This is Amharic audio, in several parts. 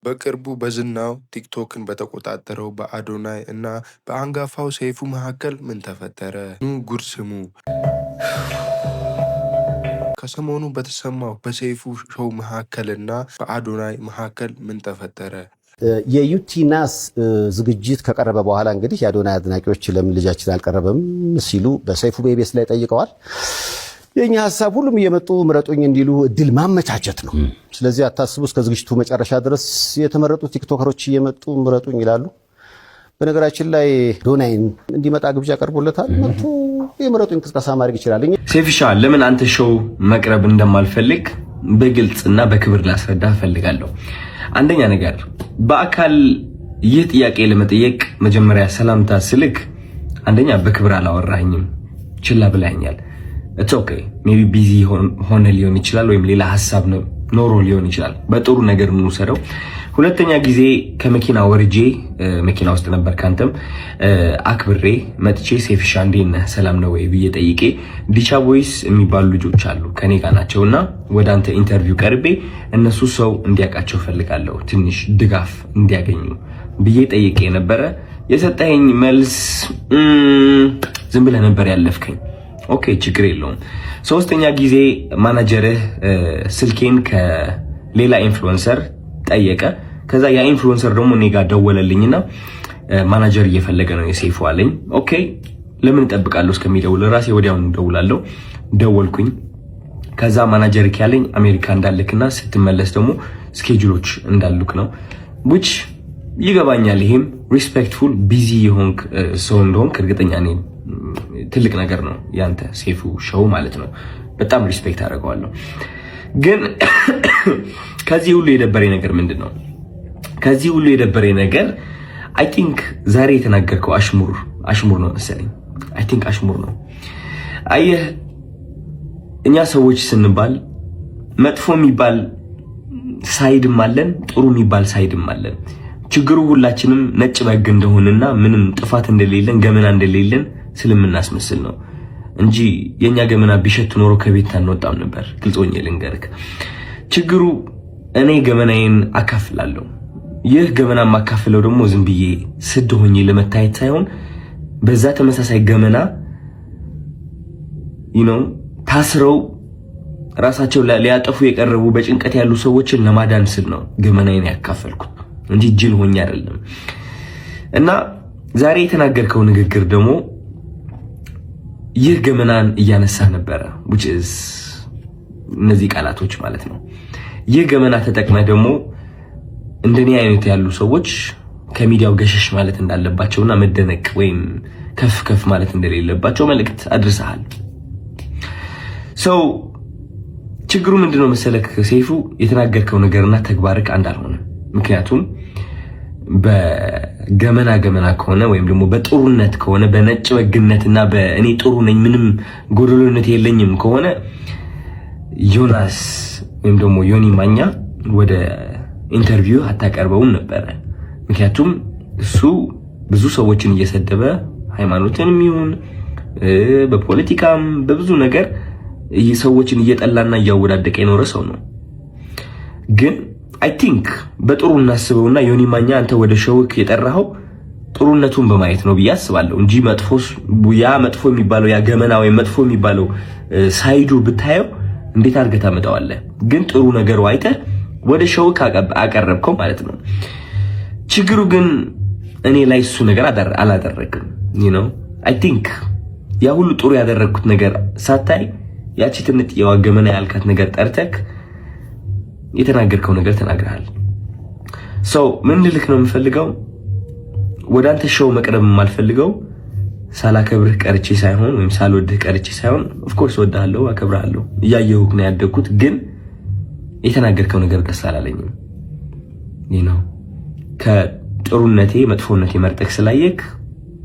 በቅርቡ በዝናው ቲክቶክን በተቆጣጠረው በአዶናይ እና በአንጋፋው ሰይፉ መካከል ምን ተፈጠረ? ኑ ጉድ ስሙ። ከሰሞኑ በተሰማው በሰይፉ ሾው መካከልና በአዶናይ መካከል ምን ተፈጠረ? የዩቲናስ ዝግጅት ከቀረበ በኋላ እንግዲህ የአዶናይ አድናቂዎች ለምን ልጃችን አልቀረበም ሲሉ በሰይፉ ቤቤስ ላይ ጠይቀዋል። የኛ ሐሳብ ሁሉም እየመጡ ምረጡኝ እንዲሉ እድል ማመቻቸት ነው። ስለዚህ አታስቡ፣ እስከ ዝግጅቱ መጨረሻ ድረስ የተመረጡ ቲክቶከሮች እየመጡ ምረጡኝ ይላሉ። በነገራችን ላይ አዶናይን እንዲመጣ ግብዣ ቀርቦለታል። መጥቶ የምረጡኝ ቅስቀሳ ማድረግ ይችላል። ሴፊሻ ለምን አንተ ሾው መቅረብ እንደማልፈልግ በግልጽና በክብር ላስረዳ እፈልጋለሁ። አንደኛ ነገር በአካል ይህ ጥያቄ ለመጠየቅ መጀመሪያ ሰላምታ ስልክ አንደኛ በክብር አላወራኝም፣ ችላ ብላኛል። it's okay maybe busy ሆነ ሊሆን ይችላል፣ ወይም ሌላ ሐሳብ ነው ኖሮ ሊሆን ይችላል። በጥሩ ነገር እንውሰደው። ሁለተኛ ጊዜ ከመኪና ወርጄ መኪና ውስጥ ነበር ካንተም አክብሬ መጥቼ ሴፊሻ እንዴት ነህ ሰላም ነው ወይ ብዬ ጠይቄ ዲቻ ቦይስ የሚባሉ ልጆች አሉ ከኔ ጋር ናቸውና ወደ አንተ ኢንተርቪው ቀርቤ እነሱ ሰው እንዲያውቃቸው ፈልጋለሁ ትንሽ ድጋፍ እንዲያገኙ ብዬ ጠይቄ ነበረ። የሰጠኸኝ መልስ ዝም ብለህ ነበር ያለፍከኝ። ኦኬ ችግር የለውም። ሶስተኛ ጊዜ ማናጀርህ ስልኬን ከሌላ ኢንፍሉዌንሰር ጠየቀ። ከዛ ያ ኢንፍሉዌንሰር ደግሞ እኔ ጋር ደወለልኝና ማናጀር እየፈለገ ነው የሰይፉ አለኝ። ኦኬ ለምን እጠብቃለሁ እስከሚደውል ራሴ ወዲያውኑ ደውላለሁ። ደወልኩኝ። ከዛ ማናጀር ያለኝ አሜሪካ እንዳልክና ስትመለስ ደግሞ ስኬጁሎች እንዳሉክ ነው። which ይገባኛል። ይሄም ሪስፔክትፉል ቢዚ የሆንክ ሰው እንደሆንክ እርግጠኛ ነኝ። ትልቅ ነገር ነው ያንተ ሰይፉ ሾው ማለት ነው። በጣም ሪስፔክት አደርገዋለሁ። ግን ከዚህ ሁሉ የደበረኝ ነገር ምንድነው? ከዚህ ሁሉ የደበረኝ ነገር አይ ቲንክ ዛሬ የተናገርከው አሽሙር ነው መሰለኝ። አይ ቲንክ አሽሙር ነው። አየህ እኛ ሰዎች ስንባል መጥፎ የሚባል ሳይድም አለን፣ ጥሩ የሚባል ሳይድም አለን። ችግሩ ሁላችንም ነጭ በግ እንደሆነና ምንም ጥፋት እንደሌለን ገመና እንደሌለን ስለምናስመስል ነው እንጂ የኛ ገመና ቢሸት ኖሮ ከቤት አንወጣም ነበር። ግልጾኝ ልንገርክ፣ ችግሩ እኔ ገመናዬን አካፍላለሁ። ይህ ገመና ማካፍለው ደግሞ ዝም ብዬ ስድ ሆኜ ለመታየት ሳይሆን በዛ ተመሳሳይ ገመና ታስረው ራሳቸው ሊያጠፉ የቀረቡ በጭንቀት ያሉ ሰዎችን ለማዳን ስል ነው ገመናዬን ያካፈልኩት እንጂ ጅል ሆኜ አይደለም። እና ዛሬ የተናገርከው ንግግር ደግሞ ይህ ገመናን እያነሳ ነበረ which is እነዚህ ቃላቶች ማለት ነው። ይህ ገመና ተጠቅመህ ደግሞ እንደኔ አይነት ያሉ ሰዎች ከሚዲያው ገሸሽ ማለት እንዳለባቸውና መደነቅ ወይም ከፍ ማለት እንደሌለባቸው መልእክት አድርሰሃል። ችግሩ ምንድነው መሰለክ ሰይፉ፣ የተናገርከው ነገርና ተግባርክ አንድ አልሆነ። ምክንያቱም በገመና ከሆነ ወይም ደግሞ በጥሩነት ከሆነ በነጭ ወግነትና በእኔ ጥሩ ነኝ ምንም ጎደሎነት የለኝም ከሆነ ዮናስ ወይም ደግሞ ዮኒ ማኛ ወደ ኢንተርቪው አታቀርበውም ነበረ። ምክንያቱም እሱ ብዙ ሰዎችን እየሰደበ ሃይማኖትንም ይሁን በፖለቲካም በብዙ ነገር ሰዎችን እየጠላና እያወዳደቀ የኖረ ሰው ነው። ግን አይ ቲንክ በጥሩ እናስበውና ዮኒ ማኛ አንተ ወደ ሾውክ የጠራኸው ጥሩነቱን በማየት ነው ብዬ አስባለሁ እንጂ መጥፎ የሚባለው ያ ገመና ወይ መጥፎ የሚባለው ሳይዱ ብታየው እንዴት አድርገህ ታመጣዋለህ? ግን ጥሩ ነገሩ አይተህ ወደ ሾውክ አቀረብከው ማለት ነው። ችግሩ ግን እኔ ላይ እሱ ነገር አላደረግም። አይ ቲንክ ያ ሁሉ ጥሩ ያደረግኩት ነገር ሳታይ ያቺ ትንጥ የዋገመና ያልካት ነገር ጠርተክ የተናገርከው ነገር ተናግረሃል። ምን ልልክ ነው የምፈልገው፣ ወደ አንተ ሾው መቅረብ የማልፈልገው ሳላከብርህ ቀርቼ ሳይሆን ወይም ሳልወድህ ቀርቼ ሳይሆን ኦፍ ኮርስ ወድሃለሁ፣ አከብርሃለሁ፣ እያየሁህ ነው ያደግኩት። ግን የተናገርከው ነገር ደስ አላለኝም። ከጥሩነቴ መጥፎነቴ መርጠክ ስላየክ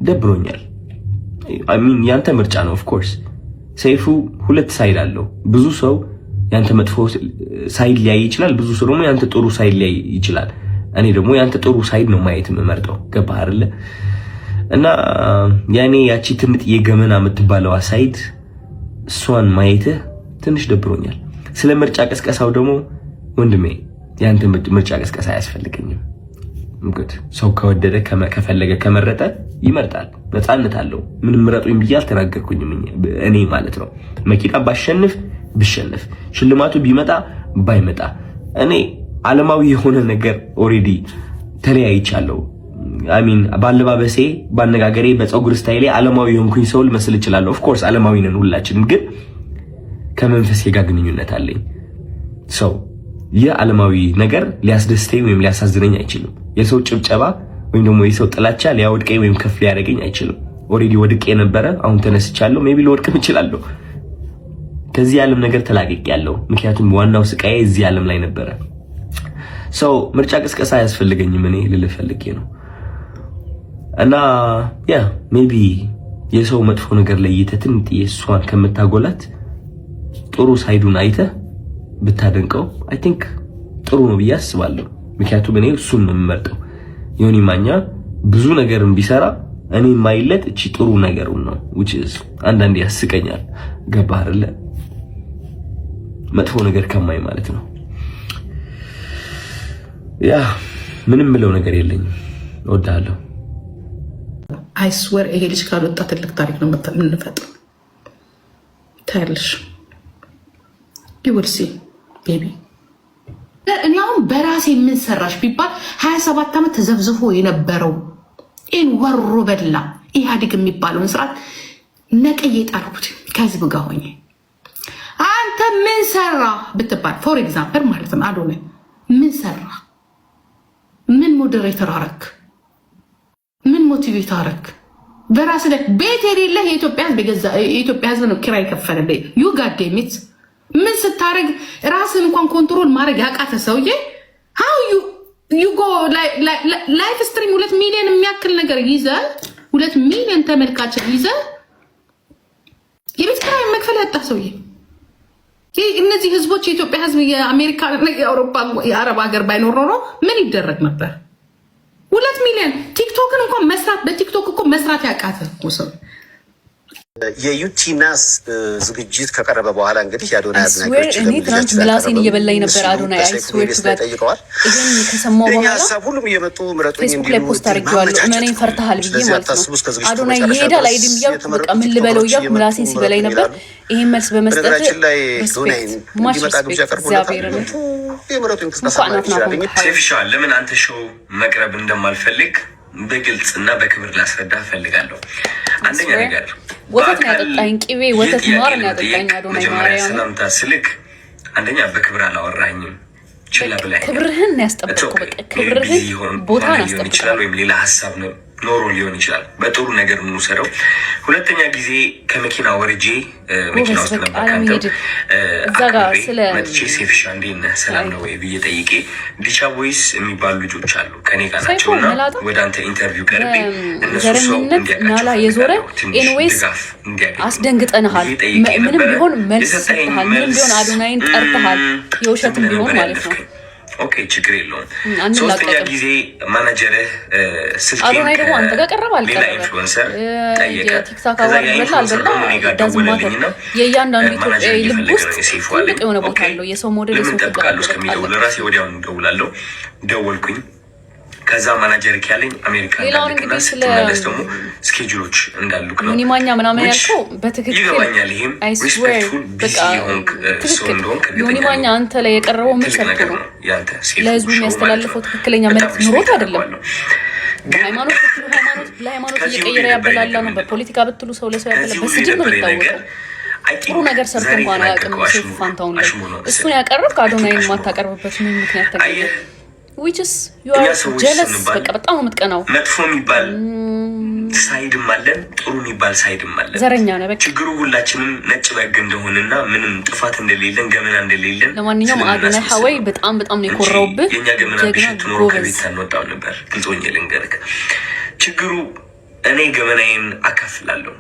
ደብሮኛል። ያንተ ምርጫ ነው። ኦፍ ኮርስ ሰይፉ ሁለት ሳይድ አለው። ብዙ ሰው ያንተ መጥፎ ሳይድ ሊያይ ይችላል፣ ብዙ ሰው ደግሞ ያንተ ጥሩ ሳይድ ሊያይ ይችላል። እኔ ደግሞ ያንተ ጥሩ ሳይድ ነው ማየት የምመርጠው። ገባህ አይደለ? እና ያኔ ያቺ ትንጥ የገመና የምትባለዋ ሳይድ እሷን ማየትህ ትንሽ ደብሮኛል። ስለ ምርጫ ቀስቀሳው ደግሞ ወንድሜ ያንተ ምርጫ ቅስቀሳ አያስፈልገኝም። እንግዲህ ሰው ከወደደ ከፈለገ ከመረጠ ይመርጣል፣ ነፃነት አለው። ምንም ምረጡኝ ብዬ አልተናገርኩኝም እኔ ማለት ነው። መኪና ብሸነፍ ሽልማቱ ቢመጣ ባይመጣ እኔ ዓለማዊ የሆነ ነገር ኦሬዲ ተለያይቻለሁ። አሚን ባለባበሴ፣ ባነጋገሬ፣ በፀጉር ስታይሌ ዓለማዊ የሆንኩኝ ሰው ልመስል እችላለሁ። ኦፍ ኮርስ ዓለማዊ ነን ሁላችንም፣ ግን ከመንፈሴ ጋር ግንኙነት አለኝ። ሰው የዓለማዊ ነገር ሊያስደስተኝ ወይም ሊያሳዝነኝ አይችልም። የሰው ጭብጨባ ወይም ደግሞ የሰው ጥላቻ ሊያወድቀኝ ወይም ከፍ ሊያደርገኝ አይችልም። ኦሬዲ ወድቄ ነበረ፣ አሁን ተነስቻለሁ። ሜቢ ልወድቅም እችላለሁ። ከዚህ ዓለም ነገር ተላቅቄያለሁ። ምክንያቱም ዋናው ስቃዬ እዚህ ዓለም ላይ ነበረ። ሰው ምርጫ ቅስቀሳ አያስፈልገኝም እኔ ልልህ ፈልጌ ነው። እና ያ ሜቢ የሰው መጥፎ ነገር ለይተህ ትንጥዬ እሷን ከምታጎላት ጥሩ ሳይዱን አይተህ ብታደንቀው አይ ቲንክ ጥሩ ነው ብዬ አስባለሁ። ምክንያቱም እኔ እሱን ነው የምመርጠው። ዮኒ ማኛ ብዙ ነገርም ቢሰራ እኔ የማይለጥ እቺ ጥሩ ነገሩን ነው which is አንዳንዴ ያስቀኛል። ገባህ አይደለ? መጥፎ ነገር ከማይ ማለት ነው። ያ ምንም ምለው ነገር የለኝም። እወዳለሁ። አይ ስዌር ይሄ ልጅ ካልወጣ ትልቅ ታሪክ ነው የምንፈጥረው። ታያለሽ። you will see baby። እኔ አሁን በራሴ ምን ሰራሽ ቢባል 27 ዓመት ተዘብዝፎ የነበረው ኢን ወሮ በላ ኢህአዴግ የሚባለውን ስርዓት ነቅዬ ጣልኩት ከህዝብ ጋር ሆኜ። አንተ ምን ሰራ ብትባል ፎር ኤግዛምፕል ማለት ነው አዶናይ ምን ሰራ? ምን ሞዴሬተር አረክ? ምን ሞቲቬት አረክ? በራስ ላይ ቤት የሌለ የኢትዮጵያ ህዝብ ነው ኪራይ ከፈለልኝ። ዩ ጋድ ዴም ኢት ምን ስታረግ ራስን እንኳን ኮንትሮል ማድረግ ያቃተ ሰውዬ how you go ላይፍ ስትሪም 2 ሚሊዮን የሚያክል ነገር ይዘ 2 ሚሊዮን ተመልካች ይዘ የቤት ኪራይ መክፈል ያጣ ሰውዬ። እነዚህ ህዝቦች የኢትዮጵያ ህዝብ የአሜሪካ የአውሮፓ የአረብ ሀገር ባይኖር ኖሮ ምን ይደረግ ነበር? 2 ሚሊዮን ቲክቶክን እንኳን መስራት በቲክቶክ እኮ መስራት ያቃተ ሰው። የዩቲናስ ዝግጅት ከቀረበ በኋላ እንግዲህ የአዶናይ አድናቂዎች እኔ ትናንት ምላሴን እየበላኝ ነበር። አዶናይ አይስዌር ጠይቀዋል። ይህን ከሰማሁ በኋላ ሀሳብ ሁሉም እየመጡ ምረጡኝ ፌስቡክ ላይ ፖስት አድርጌዋለሁ። እመኔን ፈርተሃል ብዬ ማለት ነው። አዶናይ ይሄዳል አይድም እያልኩ በቃ ምን ልበለው እያልኩ ምላሴን ሲበላኝ ነበር። ይህን መልስ በመስጠት ሴፍሻል ለምን አንተ ሾው መቅረብ እንደማልፈልግ በግልጽ እና በክብር ላስረዳ ፈልጋለሁ። አንደኛ ነገር ወተት ነው ያጠጣኝ፣ ቅቤ ወተት ማር ነው ያጠጣኝ። አዶናይ ማርያም ሰላምታ ስልክ አንደኛ በክብር አላወራኝም፣ ችላ ብለኸኝ ክብርህን ያስጠብቀው። በቃ ክብርህን ቦታ ያስጠብቀው ይችላል ወይም ሌላ ሀሳብ ነው ኖሮ ሊሆን ይችላል። በጥሩ ነገር የምንወስደው። ሁለተኛ ጊዜ ከመኪና ወርጄ መኪና ውስጥ ነበር ካንተ እዛ ጋር ስለ መጥቼ ሴፍሻ እንዴት ነህ ሰላም ነው ወይ ብዬ ጠይቄ ዲቻ ቦይስ የሚባሉ ልጆች አሉ ከኔ ጋር ናቸውና ወደ አንተ ኢንተርቪው ቀርቤ እነሱ ሰው ናላ የዞረ ኤንዌይስ አስደንግጠንሃል። ምንም ቢሆን መልስ ሰጥተሃል። ምንም ቢሆን አዶናይን ጠርተሃል፣ የውሸትም ቢሆን ማለት ነው። ኦኬ ችግር የለውም። ሶስተኛ ጊዜ ማናጀርህ ስልኬን አዶናይ ደግሞ አንተ ጋር ቀረበ አልቀረበ ኢንፍሉዌንሰር ጠየቀ። የቲክቶክ አዋርድ በላ አልበላ ዳዝማተር የእያንዳንዱ ኢትዮጵያዊ ልብ ውስጥ ትልቅ የሆነ ቦታ አለው። የሰው ሞዴል የሰው ጠብቃለሁ እስከሚደውል ራሴ ወዲያውኑ እደውላለሁ። ደወልኩኝ። ከዛ ማናጀር ያለኝ አሜሪካ እንዳልክና ስትመለስ ደግሞ ስኬጁሎች እንዳሉክ ነው። ዮኒማኛ ምናምን ያልከው በትክክል ይገባኛል። ይሄም ሪስፔክትፉል ቢዚ የሆንክ ሰው እንደሆንክ ዮኒማኛ አንተ ላይ የቀረበው ምክር ነው። ለህዝቡ የሚያስተላልፈው ትክክለኛ መልዕክት ኑሮት አይደለም። በሃይማኖት ብትሉ ለሃይማኖት እየቀየረ ያበላላ ነው። በፖለቲካ ብትሉ ሰው ለሰው ያበላላ በስድብ ነው የሚታወቀው። ጥሩ ነገር ሰርቶ እንኳን አያውቅም። ሴፍ ፋንታውን ላይ እሱን ያቀረብክ አዶናይን የማታቀርብበት ምን ምክንያት ተገኘ? which is you are jealous በቃ በጣም የምትቀናው። መጥፎ የሚባል ሳይድም አለን፣ ጥሩ የሚባል ሳይድም አለን። ዘረኛ ነው በቃ። ችግሩ ሁላችንም ነጭ በግ እንደሆነና ምንም ጥፋት እንደሌለን ገመና እንደሌለን። ለማንኛውም አዶናይ ሀዋይ በጣም ነው የኮራውብህ። የኛ ገመና ቢሸት ኖሮ ከቤት ሳንወጣው ነበር። ግልጾኝ ልንገርህ፣ ችግሩ እኔ ገመናዬን አካፍላለሁ።